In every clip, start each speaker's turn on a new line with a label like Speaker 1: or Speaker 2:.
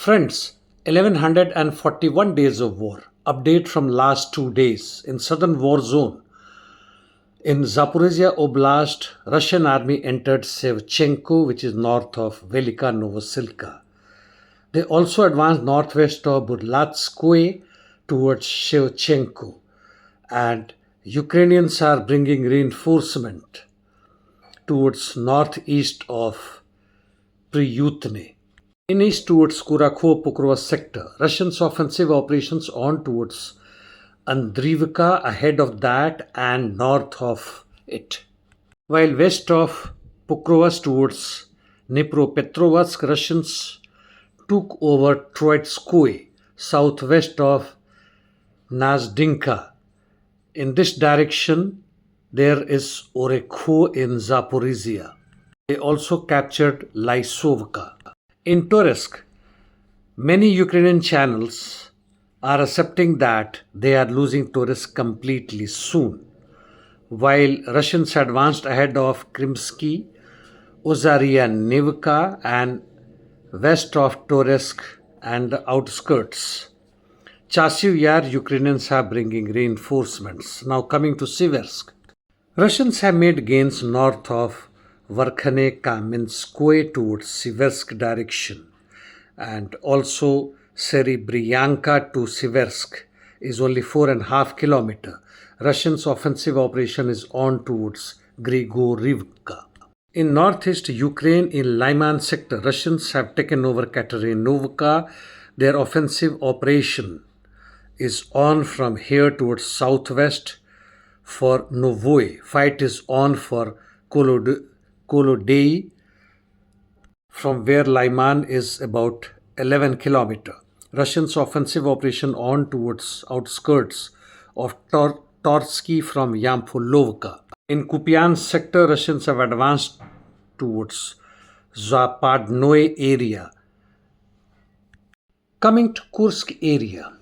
Speaker 1: Friends, 1141 days of war. Update from last 2 days. In southern war zone, in Zaporizhia Oblast, Russian army entered Sevchenko, which is north of Velika Novosilka. They also advanced northwest of Burlatskoye towards Shevchenko, and Ukrainians are bringing reinforcement towards northeast of Priyutne. In east towards Kurakho-Pokrova sector, Russians' offensive operations on towards Andrivka, ahead of that and north of it. While west of Pokrovsk towards Dnipropetrovsk, Russians took over Troitskoye, southwest of Nazdinka. In this direction, there is Orekho in Zaporizhia. They also captured Lysovka. In Kursk, many Ukrainian channels are accepting that they are losing Kursk completely soon, while Russians advanced ahead of Krimsky, Ozaryanivka and west of Kursk and the outskirts. Chasiv Yar, Ukrainians are bringing reinforcements. Now coming to Sivers'k. Russians have made gains north of Verkhane-Kamenskoye towards Sivers'k direction, and also Serebryanka to Sivers'k is only 4.5 kilometers. Russians' offensive operation is on towards Grigorivka. In northeast Ukraine, in Lyman sector, Russians have taken over Katerinovka. Their offensive operation is on from here towards southwest for Novoye. Fight is on for Kolodei, from where Lyman is about 11 kilometers. Russians' offensive operation on towards outskirts of Torsky from Yampholovka. In Kupian sector, Russians have advanced towards Zapadnoye area. Coming to Kursk area,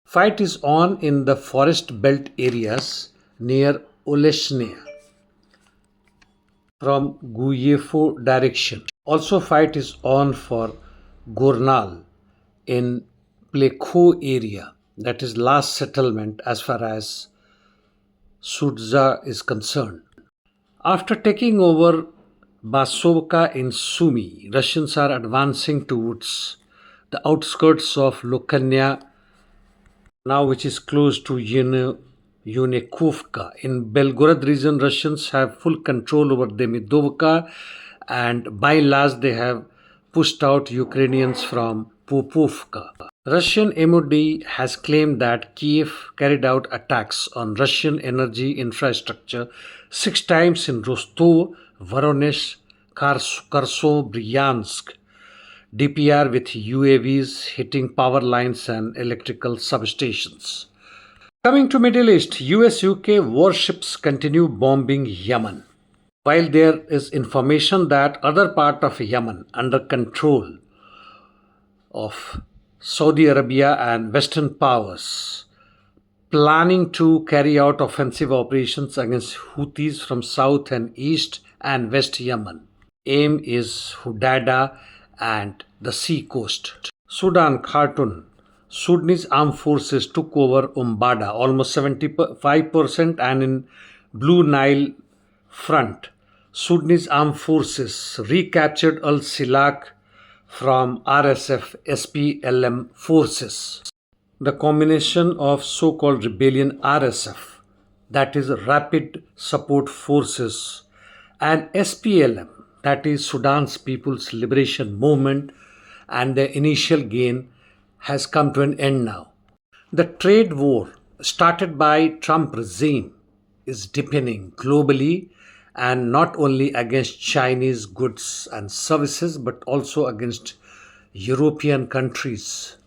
Speaker 1: fight is on in the forest belt areas near Oleshnya from Guyefo direction. Also fight is on for Gornal in Plekho area, that is last settlement as far as Sudza is concerned. After taking over Basovka in Sumy, Russians are advancing towards the outskirts of Lokanya, now which is close to Yunekovka. In Belgorod region, Russians have full control over Demidovka, and by and large they have pushed out Ukrainians from Popovka. Russian MOD has claimed that Kiev carried out attacks on Russian energy infrastructure 6 times in Rostov, Voronezh, Kherson, Bryansk. DPR with UAVs hitting power lines and electrical substations. Coming to Middle East, US-UK warships continue bombing Yemen. While there is information that other part of Yemen under control of Saudi Arabia and Western powers planning to carry out offensive operations against Houthis from south and east and west Yemen. Aim is Hudaydah and the sea coast. Sudan, Khartoum. Sudanese armed forces took over Umbada, almost 75%, and in Blue Nile front, Sudanese armed forces recaptured Al-Silak from RSF SPLM forces. The combination of so-called rebellion RSF, that is Rapid Support Forces, and SPLM, that is Sudan's People's Liberation Movement, and the initial gain has come to an end now. The trade war started by Trump regime is deepening globally, and not only against Chinese goods and services but also against European countries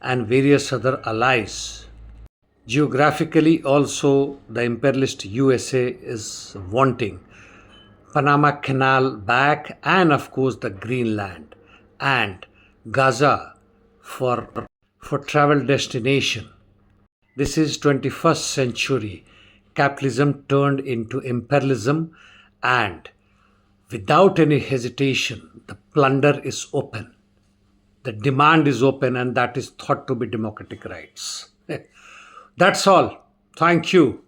Speaker 1: and various other allies. Geographically also, the imperialist USA is wanting Panama Canal back, and of course the Greenland and Gaza for travel destination. This is 21st century. Capitalism turned into imperialism, and without any hesitation the plunder is open. The demand is open, and that is thought to be democratic rights. That's all. Thank you.